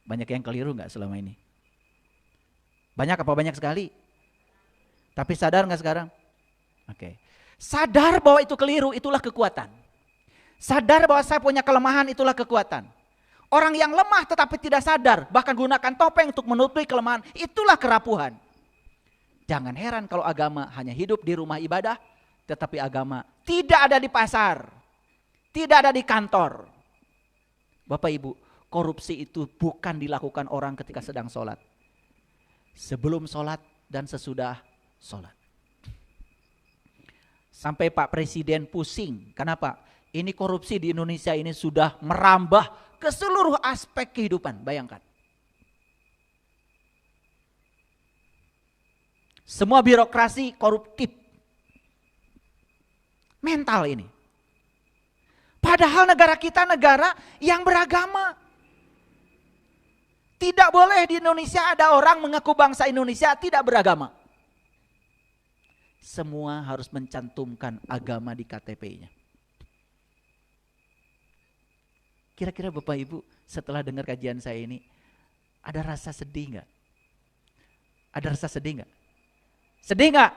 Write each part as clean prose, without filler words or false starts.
Banyak yang keliru nggak selama ini? Banyak apa banyak sekali? Tapi sadar nggak sekarang? Oke. Sadar bahwa itu keliru, itulah kekuatan. Sadar bahwa saya punya kelemahan, itulah kekuatan. Orang yang lemah tetapi tidak sadar, bahkan gunakan topeng untuk menutupi kelemahan, itulah kerapuhan. Jangan heran kalau agama hanya hidup di rumah ibadah, tetapi agama tidak ada di pasar, tidak ada di kantor. Bapak Ibu, korupsi itu bukan dilakukan orang ketika sedang sholat. Sebelum sholat dan sesudah sholat. Sampai Pak Presiden pusing, kenapa? Ini korupsi di Indonesia ini sudah merambah ke seluruh aspek kehidupan, bayangkan. Semua birokrasi koruptif. Mental ini. Padahal negara kita negara yang beragama. Tidak boleh di Indonesia ada orang mengaku bangsa Indonesia tidak beragama. Semua harus mencantumkan agama di KTP-nya. Kira-kira Bapak Ibu setelah dengar kajian saya ini, ada rasa sedih nggak? Ada rasa sedih nggak? Sedih nggak?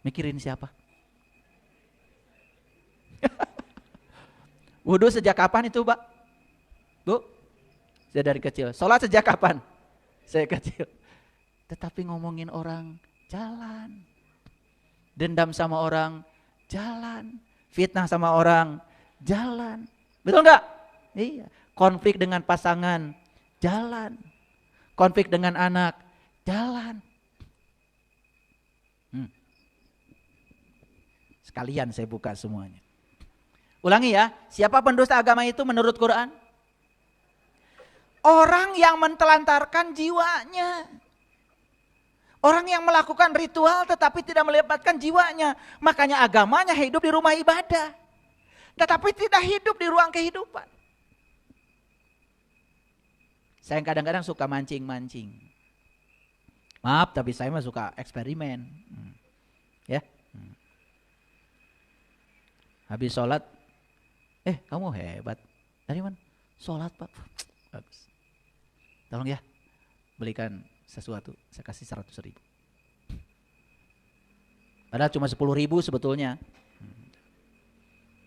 Mikirin siapa? Wudhu sejak kapan itu, Pak? Bu? Saya dari kecil. Sholat sejak kapan? Saya kecil. Tetapi ngomongin orang, jalan. Dendam sama orang, jalan. Fitnah sama orang, jalan. Betul enggak? Iya. Konflik dengan pasangan, jalan. Konflik dengan anak, jalan. Sekalian saya buka semuanya. Ulangi ya, siapa pendusta agama itu menurut Quran? Orang yang mentelantarkan jiwanya. Orang yang melakukan ritual tetapi tidak melibatkan jiwanya. Makanya agamanya hidup di rumah ibadah. Tetapi tidak hidup di ruang kehidupan. Saya kadang-kadang suka mancing-mancing. Maaf, tapi saya mah suka eksperimen. Ya. Habis sholat, kamu hebat. Dari mana? Sholat, Pak. Bagus. Tolong ya, belikan sesuatu. Saya kasih 100.000. Padahal cuma 10.000 sebetulnya.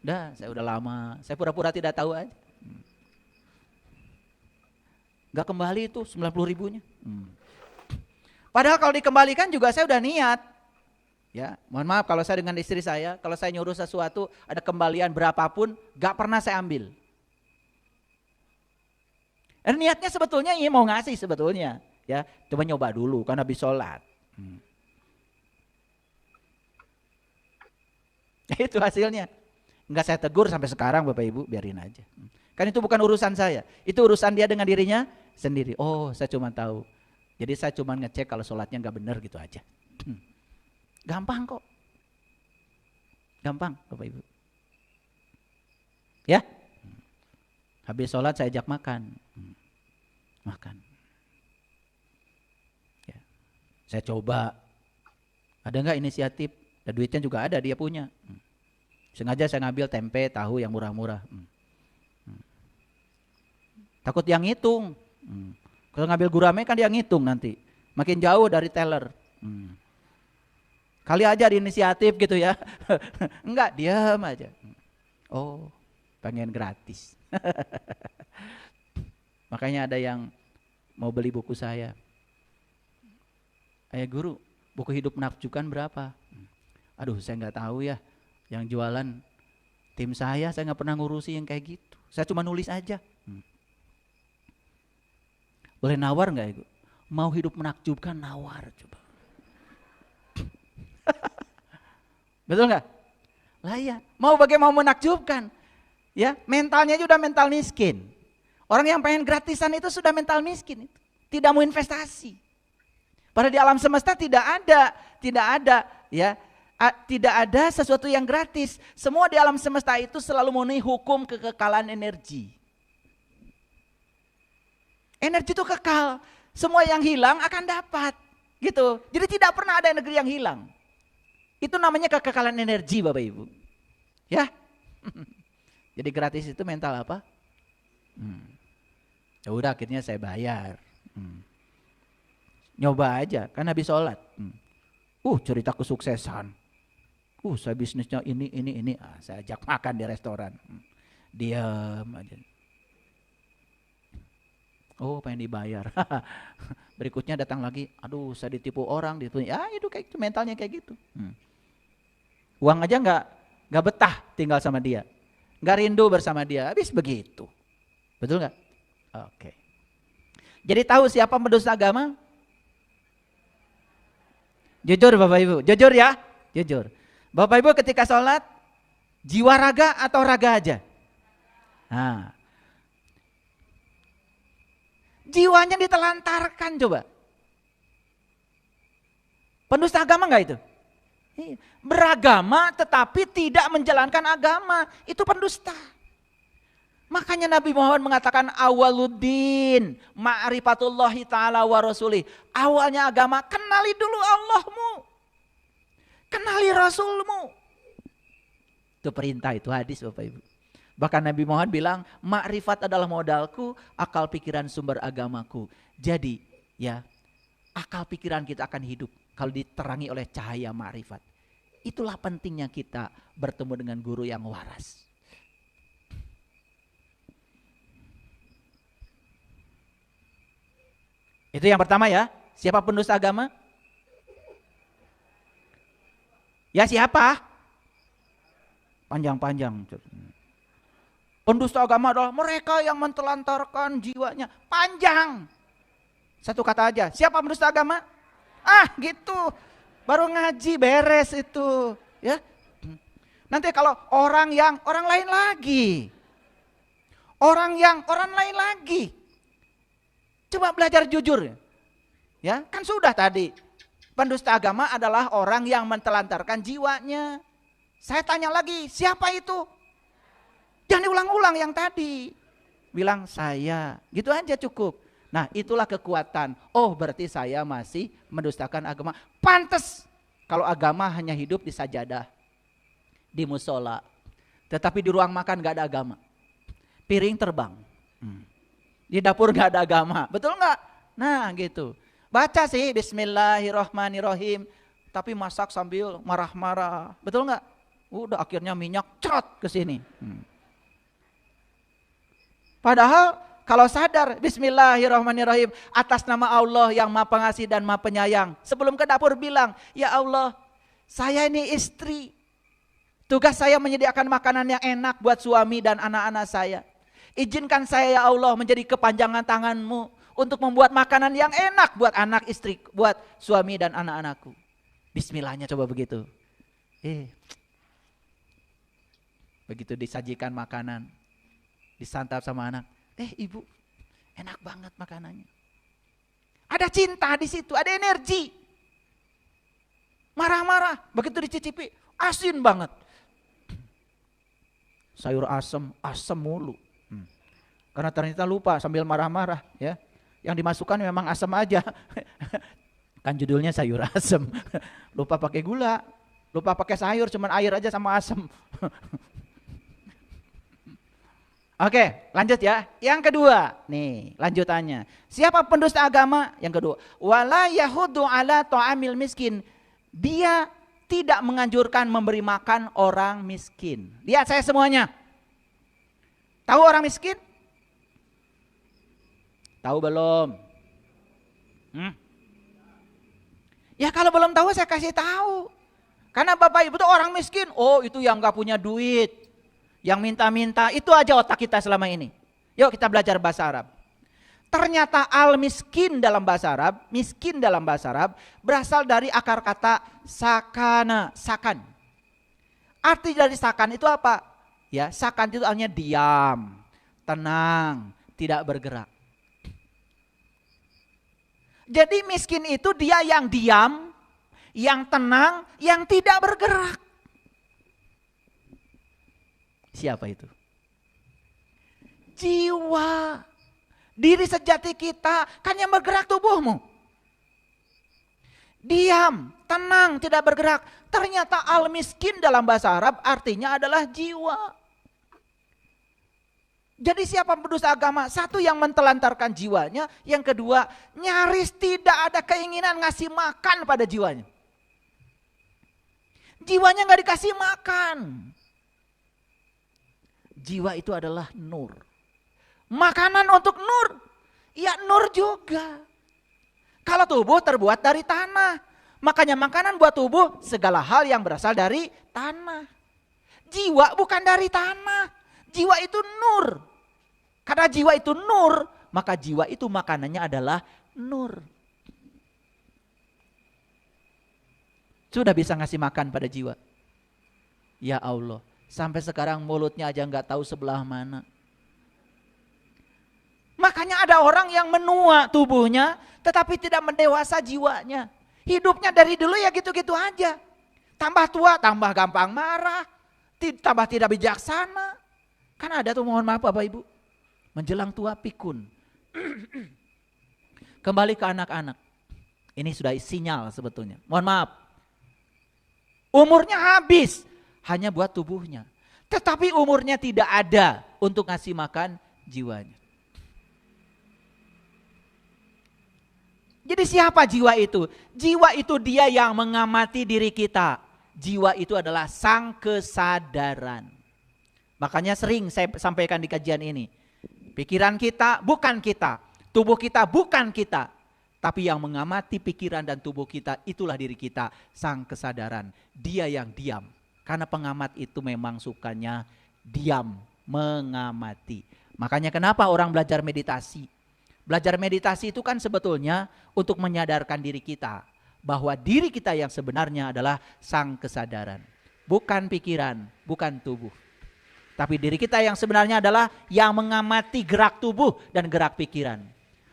Udah, saya udah lama. Saya pura-pura tidak tahu aja. Gak kembali itu 90.000-nya. Padahal kalau dikembalikan juga saya udah niat. Ya, mohon maaf kalau saya dengan istri saya, kalau saya nyuruh sesuatu ada kembalian berapapun, gak pernah saya ambil. Dan niatnya sebetulnya ini mau ngasih sebetulnya. Ya, coba nyoba dulu kan habis sholat. Itu hasilnya. Enggak saya tegur sampai sekarang Bapak Ibu, biarin aja. Kan itu bukan urusan saya, itu urusan dia dengan dirinya sendiri. Oh, saya cuma tahu. Jadi saya cuma ngecek kalau sholatnya nggak benar gitu aja. Gampang kok. Gampang Bapak Ibu. Ya. Habis sholat saya ajak makan. Makan. Ya. Saya coba. Ada nggak inisiatif? Dan duitnya juga ada, dia punya. Sengaja saya ngambil tempe, tahu yang murah-murah. Takut yang ngitung. Kalau ngambil gurame kan dia ngitung nanti. Makin jauh dari teller. Kali aja di inisiatif gitu ya. Enggak, diam aja. Oh, pengen gratis. Makanya ada yang mau beli buku saya. Guru, buku hidup menakjubkan berapa? Aduh, saya nggak tahu ya. Yang jualan tim saya nggak pernah ngurusi yang kayak gitu. Saya cuma nulis aja. Boleh nawar nggak Ibu? Mau hidup menakjubkan, nawar coba. Betul nggak? Lah iya, mau bagaimana mau menakjubkan? Ya, mentalnya juga udah mental miskin. Orang yang pengen gratisan itu sudah mental miskin itu. Tidak mau investasi. Pada di alam semesta tidak ada ya. Tidak ada sesuatu yang gratis. Semua di alam semesta itu selalu memenuhi hukum kekekalan energi. Energi itu kekal. Semua yang hilang akan dapat. Gitu. Jadi tidak pernah ada negeri yang hilang. Itu namanya kekekalan energi Bapak Ibu. Ya. Jadi gratis itu mental apa? Ya udah akhirnya saya bayar. Nyoba aja kan habis sholat. Cerita kesuksesan. Saya bisnisnya ini. Saya ajak makan di restoran. Diam aja. Pengen dibayar. Berikutnya datang lagi. Aduh, saya ditipu orang, itu kayak gitu, mentalnya kayak gitu. Uang aja nggak betah tinggal sama dia, nggak rindu bersama dia, habis begitu. Betul nggak? Oke. Jadi tahu siapa pendusta agama? Jujur Bapak Ibu, jujur ya, jujur. Bapak Ibu ketika sholat, jiwa raga atau raga aja? Nah, jiwanya ditelantarkan coba. Pendusta agama nggak itu? Beragama tetapi tidak menjalankan agama, itu pendusta. Makanya Nabi Muhammad mengatakan awaluddin ma'rifatullahi ta'ala wa rasulih. Awalnya agama, kenali dulu Allahmu, kenali Rasulmu. Itu perintah, itu hadis Bapak Ibu. Bahkan Nabi Muhammad bilang makrifat adalah modalku, akal pikiran sumber agamaku. Jadi ya, akal pikiran kita akan hidup kalau diterangi oleh cahaya makrifat. Itulah pentingnya kita bertemu dengan guru yang waras. Itu yang pertama ya. Siapa pendusta agama? Ya siapa? Panjang-panjang. Pendusta agama adalah mereka yang mentelantarkan jiwanya. Panjang. Satu kata aja. Siapa pendusta agama? Gitu. Baru ngaji beres itu, ya. Nanti kalau orang lain lagi. Orang lain lagi. Coba belajar jujur. Ya, kan sudah tadi. Pendusta agama adalah orang yang mentelantarkan jiwanya. Saya tanya lagi, siapa itu? Jangan diulang-ulang yang tadi. Bilang saya, gitu aja cukup. Nah itulah kekuatan. Berarti saya masih mendustakan agama. Pantes kalau agama hanya hidup di sajadah, di musola. Tetapi di ruang makan gak ada agama. Piring terbang. Di dapur gak ada agama. Betul gak? Nah gitu. Baca sih Bismillahirrahmanirrahim. Tapi masak sambil marah-marah. Betul gak? Udah akhirnya minyak cerot ke sini. Padahal kalau sadar Bismillahirrahmanirrahim atas nama Allah yang Maha Pengasih dan Maha Penyayang. Sebelum ke dapur bilang, ya Allah, saya ini istri. Tugas saya menyediakan makanan yang enak buat suami dan anak-anak saya. Izinkan saya ya Allah menjadi kepanjangan tanganmu untuk membuat makanan yang enak buat anak istri, buat suami dan anak-anakku. Bismillahnya coba begitu. Begitu disajikan makanan, disantap sama anak. Ibu, enak banget makanannya. Ada cinta di situ, ada energi. Marah-marah, begitu dicicipi, asin banget. Sayur asam mulu. Karena ternyata lupa sambil marah-marah, ya. Yang dimasukkan memang asam aja. Kan judulnya sayur asam. Lupa pakai gula, lupa pakai sayur, cuman air aja sama asam. Oke, lanjut ya. Yang kedua, nih lanjutannya. Siapa pendusta agama? Yang kedua, wala yahudu ala ta'amil miskin. Dia tidak menganjurkan memberi makan orang miskin. Lihat saya semuanya. Tahu orang miskin? Tahu belum? Ya kalau belum tahu saya kasih tahu. Karena Bapak Ibu tuh orang miskin. Itu yang gak punya duit. Yang minta-minta, itu aja otak kita selama ini. Yuk kita belajar bahasa Arab. Ternyata al-miskin dalam bahasa Arab, miskin dalam bahasa Arab berasal dari akar kata sakana, sakan. Arti dari sakan itu apa? Ya, sakan itu artinya diam, tenang, tidak bergerak. Jadi miskin itu dia yang diam, yang tenang, yang tidak bergerak. Siapa itu? Jiwa. Diri sejati kita kan yang bergerak tubuhmu. Diam, tenang, tidak bergerak. Ternyata al-miskin dalam bahasa Arab artinya adalah jiwa. Jadi siapa pendusta agama? Satu, yang mentelantarkan jiwanya. Yang kedua, nyaris tidak ada keinginan ngasih makan pada jiwanya. Jiwanya gak dikasih makan. Jiwa itu adalah nur. Makanan untuk nur, ya nur juga. Kalau tubuh terbuat dari tanah, makanya makanan buat tubuh segala hal yang berasal dari tanah. Jiwa bukan dari tanah, jiwa itu nur. Karena jiwa itu nur, maka jiwa itu makanannya adalah nur. Sudah bisa ngasih makan pada jiwa? Ya Allah, sampai sekarang mulutnya aja nggak tahu sebelah mana. Makanya ada orang yang menua tubuhnya, tetapi tidak mendewasa jiwanya. Hidupnya dari dulu ya gitu-gitu aja. Tambah tua, tambah gampang marah, tambah tidak bijaksana. Kan ada tuh, mohon maaf Bapak Ibu, menjelang tua pikun. Kembali ke anak-anak. Ini sudah sinyal sebetulnya. Mohon maaf. Umurnya habis hanya buat tubuhnya. Tetapi umurnya tidak ada untuk ngasih makan jiwanya. Jadi siapa jiwa itu? Jiwa itu dia yang mengamati diri kita. Jiwa itu adalah sang kesadaran. Makanya sering saya sampaikan di kajian ini. Pikiran kita bukan kita. Tubuh kita bukan kita. Tapi yang mengamati pikiran dan tubuh kita itulah diri kita. Sang kesadaran. Dia yang diam. Karena pengamat itu memang sukanya diam. Mengamati. Makanya kenapa orang belajar meditasi? Belajar meditasi itu kan sebetulnya untuk menyadarkan diri kita bahwa diri kita yang sebenarnya adalah sang kesadaran. Bukan pikiran, bukan tubuh. Tapi diri kita yang sebenarnya adalah yang mengamati gerak tubuh dan gerak pikiran.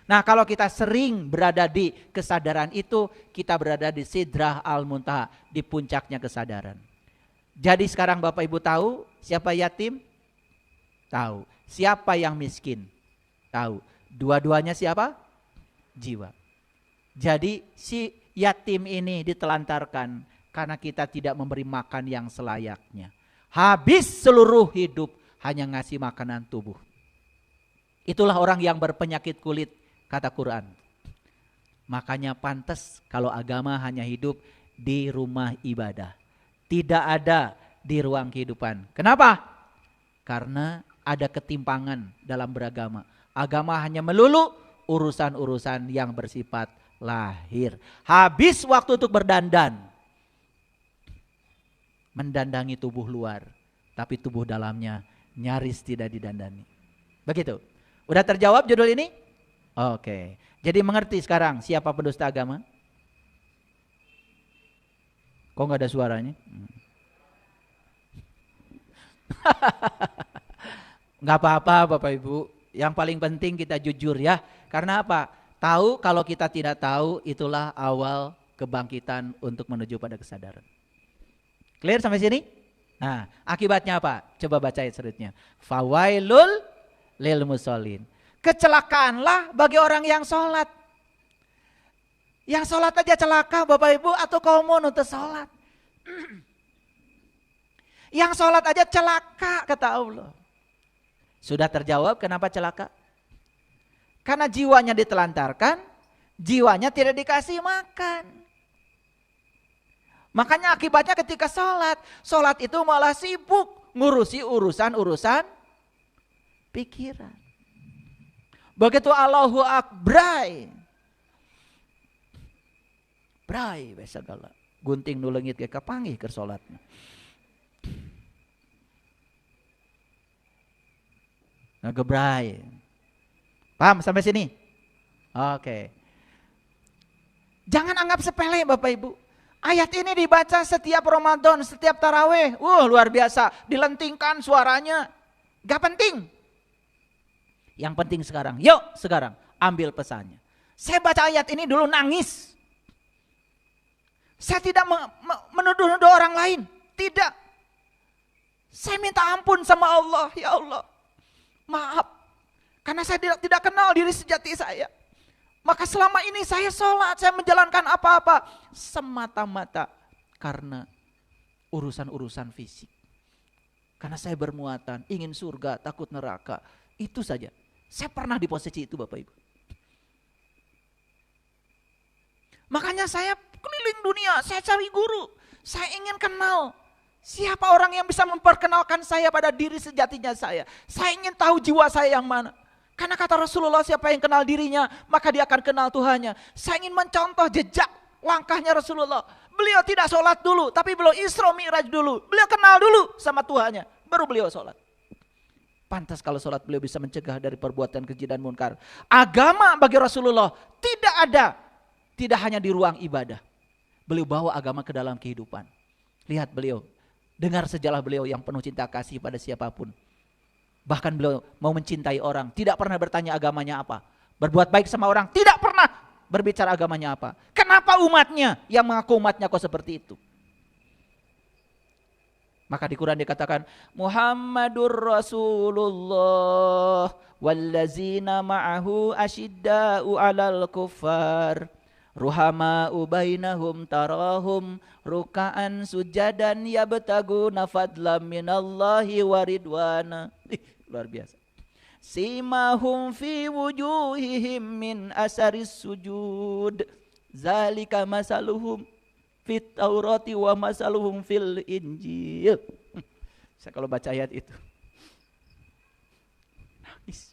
Nah, kalau kita sering berada di kesadaran itu, kita berada di Sidrah Al-Muntaha, di puncaknya kesadaran. Jadi sekarang Bapak Ibu tahu siapa yatim? Tahu. Siapa yang miskin? Tahu. Dua-duanya siapa? Jiwa. Jadi si yatim ini ditelantarkan karena kita tidak memberi makan yang selayaknya. Habis seluruh hidup hanya ngasih makanan tubuh. Itulah orang yang berpenyakit kulit, kata Quran. Makanya pantas kalau agama hanya hidup di rumah ibadah. Tidak ada di ruang kehidupan. Kenapa? Karena ada ketimpangan dalam beragama. Agama hanya melulu urusan-urusan yang bersifat lahir. Habis waktu untuk berdandan. Mendandangi tubuh luar. Tapi tubuh dalamnya nyaris tidak didandani. Begitu. Udah terjawab judul ini? Oke. Jadi mengerti sekarang siapa pendusta agama? Kok gak ada suaranya? Gak apa-apa Bapak Ibu. Yang paling penting kita jujur ya. Karena apa? Tahu kalau kita tidak tahu, itulah awal kebangkitan untuk menuju pada kesadaran. Clear sampai sini? Nah, akibatnya apa? Coba baca ayat selanjutnya. Fawailul lil musallin. Kecelakaanlah bagi orang yang sholat. Yang sholat aja celaka Bapak Ibu, atau kaum untuk sholat. Yang sholat aja celaka kata Allah. Sudah terjawab kenapa celaka? Karena jiwanya ditelantarkan, jiwanya tidak dikasih makan. Makanya akibatnya ketika sholat itu malah sibuk ngurusi urusan-urusan pikiran. Begitu Allahu Akbar, brai segala gunting nulengit ke kapanggih ke sholatnya. Ngegebrai. Paham sampai sini? Oke. Jangan anggap sepele Bapak Ibu. Ayat ini dibaca setiap Ramadan, setiap tarawih. Luar biasa. Dilentingkan suaranya. Gak penting. Yang penting sekarang. Yuk sekarang ambil pesannya. Saya baca ayat ini dulu nangis. Saya tidak menuduh-nuduh orang lain. Tidak. Saya minta ampun sama Allah. Ya Allah. Maaf, karena saya tidak kenal diri sejati saya. Maka selama ini saya sholat, saya menjalankan apa-apa semata-mata karena urusan-urusan fisik. Karena saya bermuatan, ingin surga, takut neraka. Itu saja. Saya pernah di posisi itu Bapak Ibu. Makanya saya keliling dunia, saya cari guru. Saya ingin kenal siapa orang yang bisa memperkenalkan saya pada diri sejatinya saya. Saya ingin tahu jiwa saya yang mana. Karena kata Rasulullah, siapa yang kenal dirinya, maka dia akan kenal Tuhannya. Saya ingin mencontoh jejak langkahnya Rasulullah. Beliau tidak sholat dulu, tapi beliau Isra Mi'raj dulu. Beliau kenal dulu sama Tuhannya, baru beliau sholat. Pantas kalau sholat beliau bisa mencegah dari perbuatan keji dan munkar. Agama bagi Rasulullah tidak ada, tidak hanya di ruang ibadah. Beliau bawa agama ke dalam kehidupan. Lihat beliau, dengar sejarah beliau yang penuh cinta kasih pada siapapun. Bahkan beliau mau mencintai orang, tidak pernah bertanya agamanya apa. Berbuat baik sama orang, tidak pernah berbicara agamanya apa. Kenapa umatnya yang mengaku umatnya kok seperti itu? Maka di Quran dikatakan Muhammadur Rasulullah wallazina ma'ahu asyidda'u 'alal kuffar ruhama'u bainahum tarahum ruka'an sujadan yabtaguna fadlam minallahi waridwana. Luar biasa. Simahum fi wujuhihim min asaris sujud zalika masaluhum fit taurati wa masaluhum fil injil. Saya kalau baca ayat itu nangis.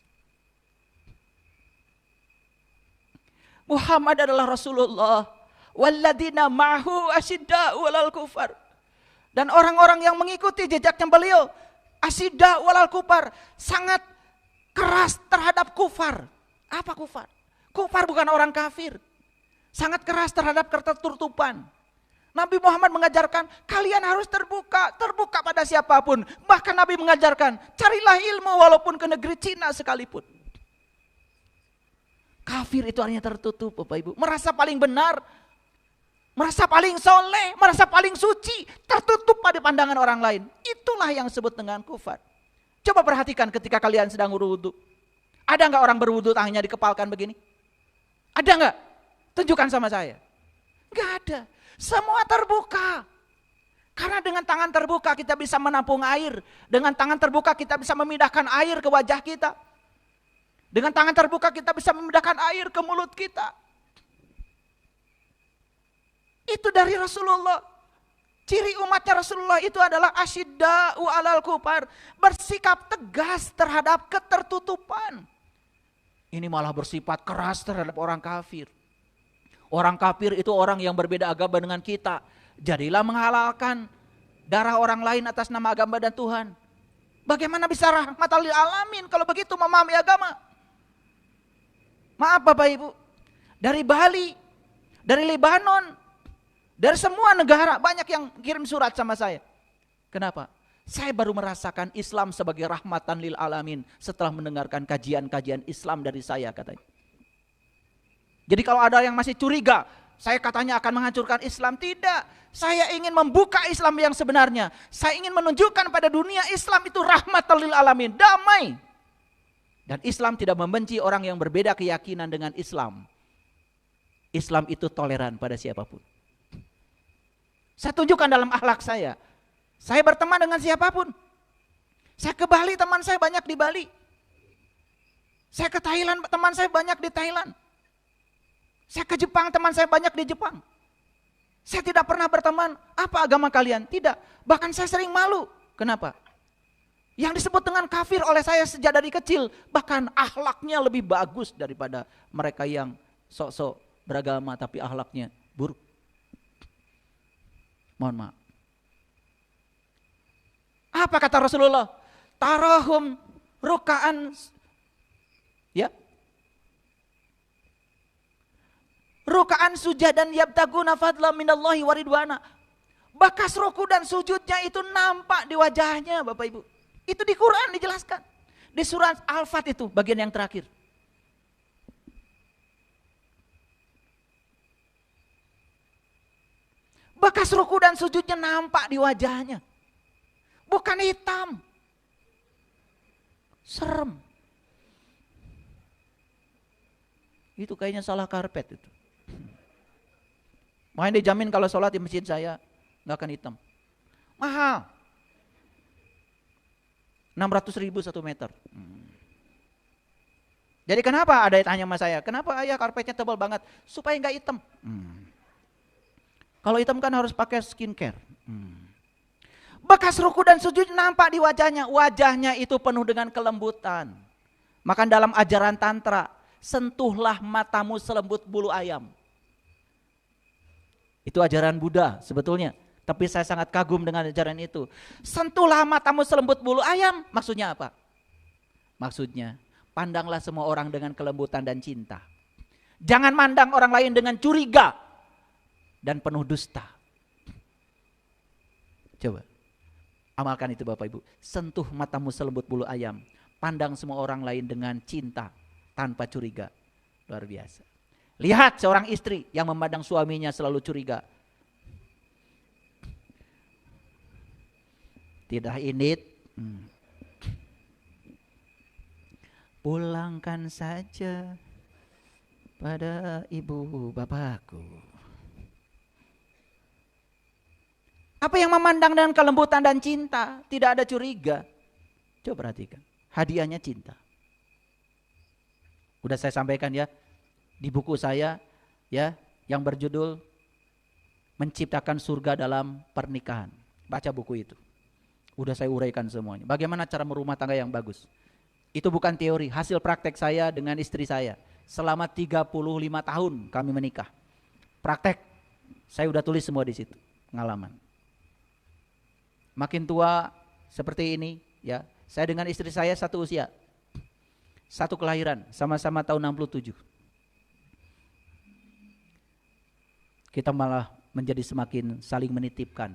Muhammad adalah Rasulullah walladzina ma'hu asyidda'u 'alal kufar. Dan orang-orang yang mengikuti jejaknya beliau asyidda'u 'alal kufar, sangat keras terhadap kufar. Apa kufar? Kufar bukan orang kafir. Sangat keras terhadap ketertutupan. Nabi Muhammad mengajarkan kalian harus terbuka pada siapapun. Bahkan Nabi mengajarkan carilah ilmu walaupun ke negeri Cina sekalipun. Kafir itu artinya tertutup Bapak Ibu. Merasa paling benar, merasa paling soleh, merasa paling suci, tertutup pada pandangan orang lain. Itulah yang disebut dengan kufar. Coba perhatikan ketika kalian sedang berwudu. Ada enggak orang berwudu tangannya dikepalkan begini? Ada enggak? Tunjukkan sama saya. Enggak ada. Semua terbuka. Karena dengan tangan terbuka kita bisa menampung air. Dengan tangan terbuka kita bisa memindahkan air ke wajah kita. Dengan tangan terbuka kita bisa memindahkan air ke mulut kita. Itu dari Rasulullah. Ciri umatnya Rasulullah itu adalah asyidda'u 'alal kufar, bersikap tegas terhadap ketertutupan. Ini malah bersifat keras terhadap orang kafir. Orang kafir itu orang yang berbeda agama dengan kita. Jadilah menghalalkan darah orang lain atas nama agama dan Tuhan. Bagaimana bisa rahmatan lil alamin kalau begitu memahami agama? Maaf Bapak Ibu, dari Bali, dari Lebanon, dari semua negara banyak yang kirim surat sama saya. Kenapa? Saya baru merasakan Islam sebagai rahmatan lil alamin setelah mendengarkan kajian-kajian Islam dari saya katanya. Jadi kalau ada yang masih curiga, saya katanya akan menghancurkan Islam. Tidak, saya ingin membuka Islam yang sebenarnya. Saya ingin menunjukkan pada dunia Islam itu rahmatan lil alamin, damai. Dan Islam tidak membenci orang yang berbeda keyakinan dengan Islam. Islam itu toleran pada siapapun. Saya tunjukkan dalam akhlak saya. Saya berteman dengan siapapun. Saya ke Bali, teman saya banyak di Bali. Saya ke Thailand, teman saya banyak di Thailand. Saya ke Jepang, teman saya banyak di Jepang. Saya tidak pernah berteman, apa agama kalian? Tidak. Bahkan saya sering malu. Kenapa? Yang disebut dengan kafir oleh saya sejak dari kecil. Bahkan akhlaknya lebih bagus daripada mereka yang sok-sok beragama tapi akhlaknya buruk. Mohon maaf. Apa kata Rasulullah? Tarahum ruka'an, ya, ruka'an sujadan yabtaguna fadla minallahi waridwana. Bekas ruku dan sujudnya itu nampak di wajahnya Bapak Ibu. Itu di Quran dijelaskan. Di surat Al-Fat itu bagian yang terakhir. Bekas ruku dan sujudnya nampak di wajahnya. Bukan hitam. Serem. Itu kayaknya salah karpet itu. Makanya dijamin kalau sholat di masjid saya nggak akan hitam. Mahal. 600.000 1 meter. Jadi kenapa ada yang tanya sama saya, kenapa ayah karpetnya tebal banget? Supaya nggak hitam. Kalau hitam kan harus pakai skincare. Bekas ruku dan sujud nampak di wajahnya. Wajahnya itu penuh dengan kelembutan. Maka dalam ajaran tantra, sentuhlah matamu selembut bulu ayam. Itu ajaran Buddha sebetulnya. Tapi saya sangat kagum dengan ajaran itu. Sentuhlah matamu selembut bulu ayam. Maksudnya apa? Maksudnya, pandanglah semua orang dengan kelembutan dan cinta. Jangan mandang orang lain dengan curiga dan penuh dusta. Coba, amalkan itu Bapak Ibu. Sentuh matamu selembut bulu ayam. Pandang semua orang lain dengan cinta tanpa curiga. Luar biasa. Lihat seorang istri yang memandang suaminya selalu curiga. Tidak init. Pulangkan saja pada ibu bapakku. Apa yang memandang dengan kelembutan dan cinta, tidak ada curiga. Coba perhatikan, hadiahnya cinta. Udah saya sampaikan ya, di buku saya ya, yang berjudul Menciptakan Surga dalam Pernikahan. Baca buku itu. Udah saya uraikan semuanya. Bagaimana cara merumah tangga yang bagus. Itu bukan teori, hasil praktek saya dengan istri saya. Selama 35 tahun kami menikah. Praktek, saya udah tulis semua di situ, pengalaman. Makin tua seperti ini, ya. Saya dengan istri saya satu usia. Satu kelahiran, sama-sama tahun 67. Kita malah menjadi semakin saling menitipkan.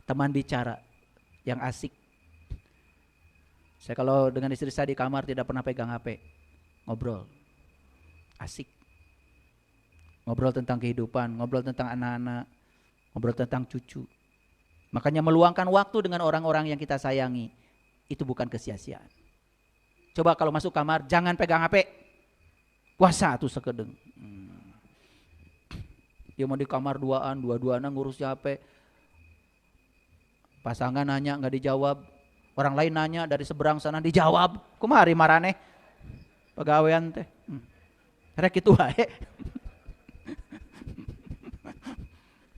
Teman bicara yang asik. Saya kalau dengan istri saya di kamar tidak pernah pegang HP. Ngobrol. Asik. Ngobrol tentang kehidupan, ngobrol tentang anak-anak, ngobrol tentang cucu. Makanya meluangkan waktu dengan orang-orang yang kita sayangi, itu bukan kesia-siaan. Coba kalau masuk kamar, jangan pegang HP. Puasa tuh sekedeng. Dia mau di kamar dua-duaan ngurus HP. Pasangan nanya nggak dijawab. Orang lain nanya dari seberang sana dijawab. Kumari marane. Pegawaian teh. Rek itu wae.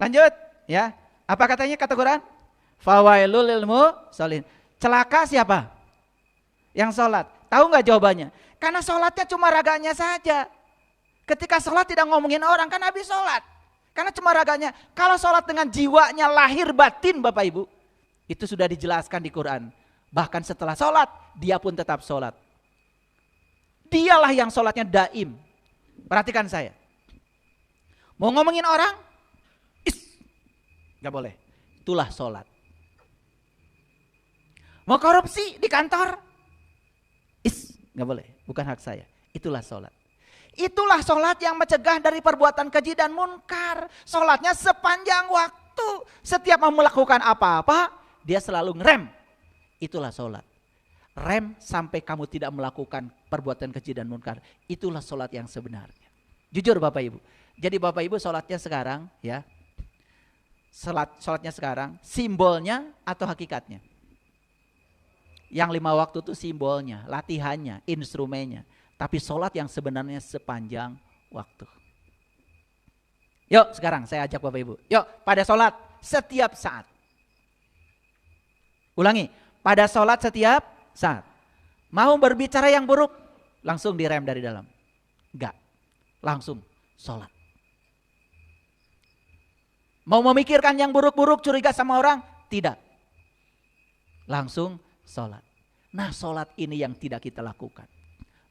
Lanjut ya. Apa katanya kata Quran? Fawailul lil musallin. Celaka siapa? Yang sholat. Tahu nggak jawabannya? Karena sholatnya cuma raganya saja. Ketika sholat tidak ngomongin orang, kan habis sholat. Karena cuma raganya. Kalau sholat dengan jiwanya lahir batin Bapak Ibu, itu sudah dijelaskan di Quran. Bahkan setelah sholat, dia pun tetap sholat. Dialah yang sholatnya daim. Perhatikan saya. Mau ngomongin orang? Gak boleh. Itulah sholat. Mau korupsi di kantor? Gak boleh. Bukan hak saya. Itulah sholat. Itulah sholat yang mencegah dari perbuatan keji dan munkar. Sholatnya sepanjang waktu. Setiap mau melakukan apa-apa, dia selalu ngerem. Itulah sholat. Rem sampai kamu tidak melakukan perbuatan keji dan munkar. Itulah sholat yang sebenarnya. Jujur Bapak Ibu. Jadi Bapak Ibu sholatnya sekarang ya. Sholatnya sekarang simbolnya atau hakikatnya? Yang 5 waktu itu simbolnya, latihannya, instrumennya. Tapi sholat yang sebenarnya sepanjang waktu. Yuk sekarang saya ajak Bapak Ibu. Yuk pada sholat setiap saat. Ulangi. Pada sholat setiap saat. Mau berbicara yang buruk, langsung direm dari dalam. Enggak, langsung sholat. Mau memikirkan yang buruk-buruk, curiga sama orang? Tidak. Langsung sholat. Nah sholat ini yang tidak kita lakukan.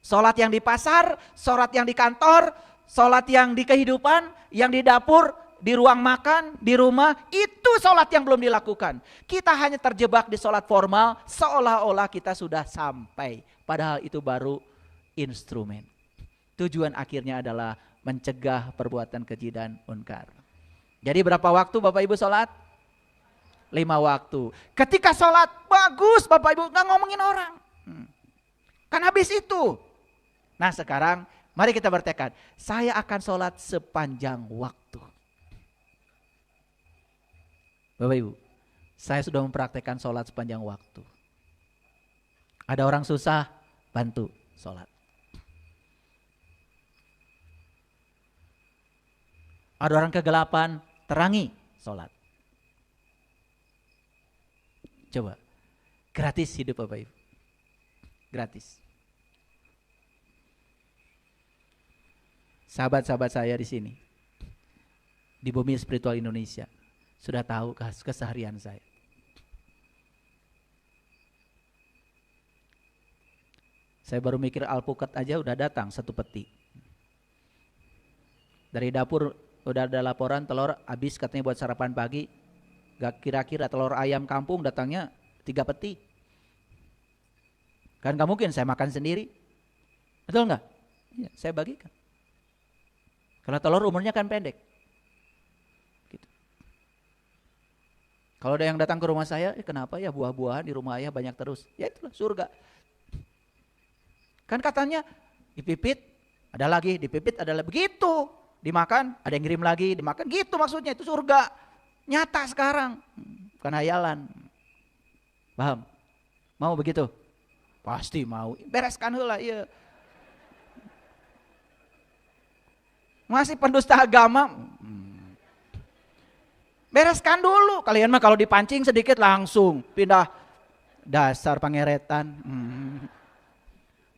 Sholat yang di pasar, sholat yang di kantor, sholat yang di kehidupan, yang di dapur, di ruang makan, di rumah, itu sholat yang belum dilakukan. Kita hanya terjebak di sholat formal, seolah-olah kita sudah sampai. Padahal itu baru instrumen. Tujuan akhirnya adalah mencegah perbuatan keji dan munkar. Jadi berapa waktu Bapak Ibu sholat? 5 waktu. Ketika sholat, bagus Bapak Ibu, gak ngomongin orang. Kan habis itu. Nah sekarang, mari kita bertekad. Saya akan sholat sepanjang waktu. Bapak Ibu, saya sudah mempraktekkan sholat sepanjang waktu. Ada orang susah, bantu sholat. Ada orang kegelapan, terangi, sholat. Coba, gratis hidup Bapak Ibu. Gratis. Sahabat-sahabat saya di sini, di Bumi Spiritual Indonesia, sudah tahu keseharian saya. Saya baru mikir alpukat aja udah datang 1 peti. Dari dapur udah ada laporan telur habis katanya buat sarapan pagi. Gak kira-kira telur ayam kampung datangnya 3 peti. Kan gak mungkin saya makan sendiri. Betul gak? Ya, saya bagikan. Karena telur umurnya kan pendek. Gitu. Kalau ada yang datang ke rumah saya, kenapa ya buah-buahan di rumah ayah banyak terus? Ya itulah surga. Kan katanya dipipit, ada lagi, dipipit, ada lagi. Begitu, dimakan, ada yang ngirim lagi, dimakan. Gitu maksudnya, itu surga. Nyata sekarang, bukan hayalan. Paham? Mau begitu? Pasti mau. Bereskan heula ieu. Masih pendusta agama. Bereskan dulu. Kalian mah kalau dipancing sedikit langsung pindah. Dasar pangeretan.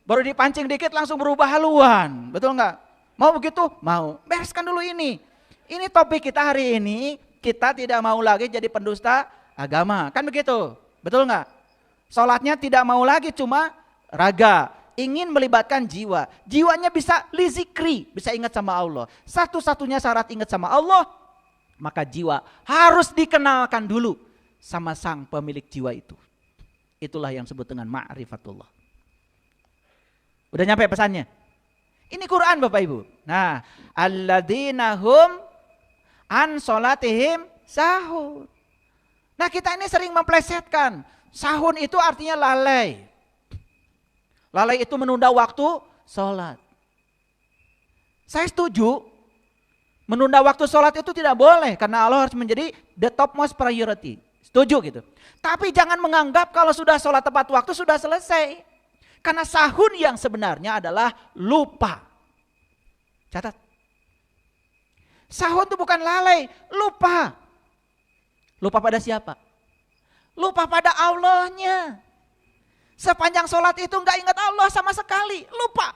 Baru dipancing dikit langsung berubah haluan. Betul nggak? Mau begitu? Mau. Bereskan dulu ini. Ini topik kita hari ini. Kita tidak mau lagi jadi pendusta agama. Kan begitu? Betul nggak? Sholatnya tidak mau lagi cuma raga. Ingin melibatkan jiwa. Jiwanya bisa lizikri. Bisa ingat sama Allah. Satu-satunya syarat ingat sama Allah. Maka jiwa harus dikenalkan dulu sama sang pemilik jiwa itu. Itulah yang disebut dengan ma'rifatullah. Udah nyampe pesannya? Ini Quran Bapak Ibu. Nah, alladzina hum an sholatihim sahun. Nah kita ini sering memplesetkan. Sahun itu artinya lalai. Lalai itu menunda waktu sholat. Saya setuju. Menunda waktu sholat itu tidak boleh. Karena Allah harus menjadi the topmost priority. Setuju gitu. Tapi jangan menganggap kalau sudah sholat tepat waktu sudah selesai. Karena sahun yang sebenarnya adalah lupa. Catat. Sahun itu bukan lalai, lupa. Lupa pada siapa? Lupa pada Allahnya. Sepanjang sholat itu enggak ingat Allah sama sekali, lupa.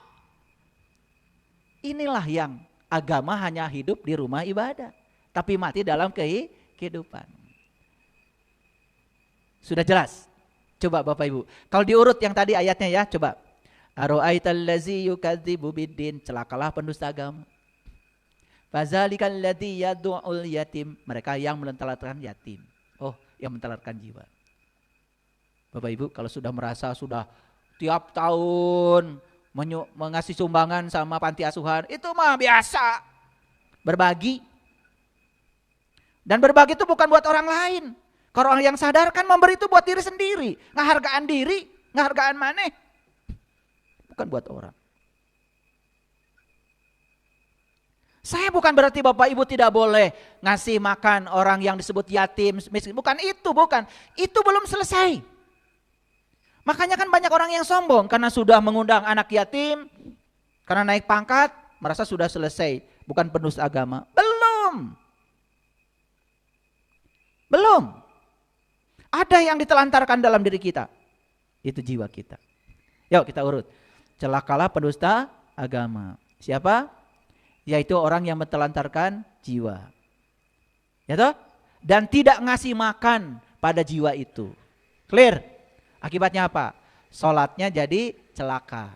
Inilah yang agama hanya hidup di rumah ibadah. Tapi mati dalam kehidupan. Sudah jelas? Coba Bapak Ibu, kalau diurut yang tadi ayatnya ya, coba. Aro'aital ladzi yukadzibu biddin, celakalah pendusta agama. Fazalikal ladzi yad'ul yatim, mereka yang menelantarkan yatim. Oh, yang menelantarkan jiwa. Bapak Ibu, kalau sudah merasa sudah tiap tahun mengasih sumbangan sama panti asuhan, itu mah biasa. Berbagi. Dan berbagi itu bukan buat orang lain. Kalau orang yang sadar kan memberi itu buat diri sendiri. Ngehargaan diri, ngehargaan maneh. Bukan buat orang. Saya bukan berarti Bapak Ibu tidak boleh ngasih makan orang yang disebut yatim, miskin. Bukan itu, bukan. Itu belum selesai. Makanya kan banyak orang yang sombong karena sudah mengundang anak yatim, karena naik pangkat, merasa sudah selesai. Bukan pendusta agama. Belum. Belum. Ada yang ditelantarkan dalam diri kita. Itu jiwa kita. Yuk kita urut. Celakalah pendusta agama. Siapa? Yaitu orang yang menelantarkan jiwa. Ya toh? Dan tidak ngasih makan pada jiwa itu. Clear? Akibatnya apa? Sholatnya jadi celaka.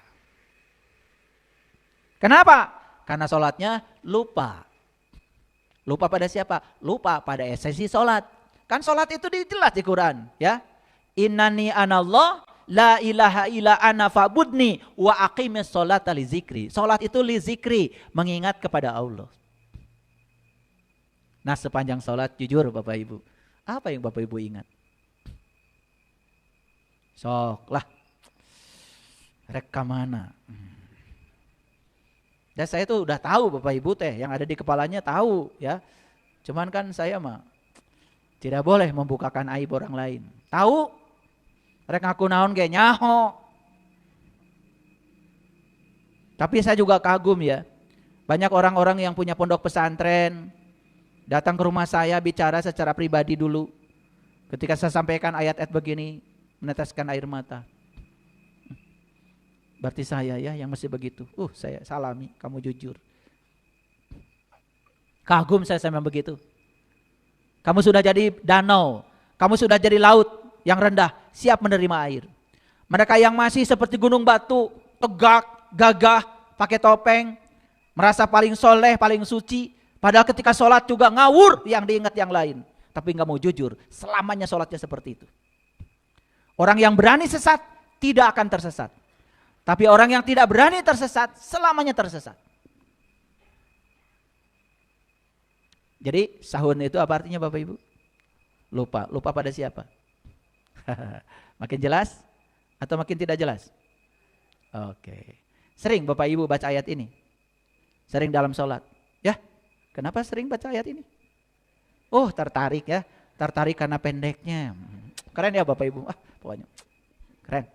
Kenapa? Karena sholatnya lupa. Lupa pada siapa? Lupa pada esensi sholat. Kan sholat itu jelas di Quran, ya. Innani anallah la ilaha illa ana fa'budni wa aqimis sholata li zikri. Sholat itu li zikri, mengingat kepada Allah. Nah sepanjang sholat jujur Bapak Ibu, apa yang Bapak Ibu ingat? Sok lah, rek mana? Dan saya tuh udah tahu Bapak Ibu teh, yang ada di kepalanya tahu ya. Cuman kan saya mah tidak boleh membukakan aib orang lain. Tahu? Rek ngaku naon ge nyaho. Tapi saya juga kagum ya. Banyak orang-orang yang punya pondok pesantren, Datang ke rumah saya bicara secara pribadi dulu. Ketika saya sampaikan ayat-ayat begini, meneteskan air mata. Berarti saya ya yang mesti begitu. Saya salami, kamu jujur. Kagum saya sama begitu. Kamu sudah jadi danau, kamu sudah jadi laut yang rendah, siap menerima air. Mereka yang masih seperti gunung batu, tegak, gagah, pakai topeng, merasa paling soleh, paling suci. Padahal ketika sholat juga ngawur yang diingat yang lain. Tapi gak mau jujur, selamanya sholatnya seperti itu. Orang yang berani sesat, tidak akan tersesat. Tapi orang yang tidak berani tersesat, selamanya tersesat. Jadi sahun itu apa artinya Bapak Ibu? Lupa. Lupa pada siapa? Makin jelas atau makin tidak jelas? Oke. Sering Bapak Ibu baca ayat ini? Sering dalam sholat? Ya, kenapa sering baca ayat ini? Tertarik ya. Tertarik karena pendeknya. Keren ya Bapak Ibu. Pokoknya keren.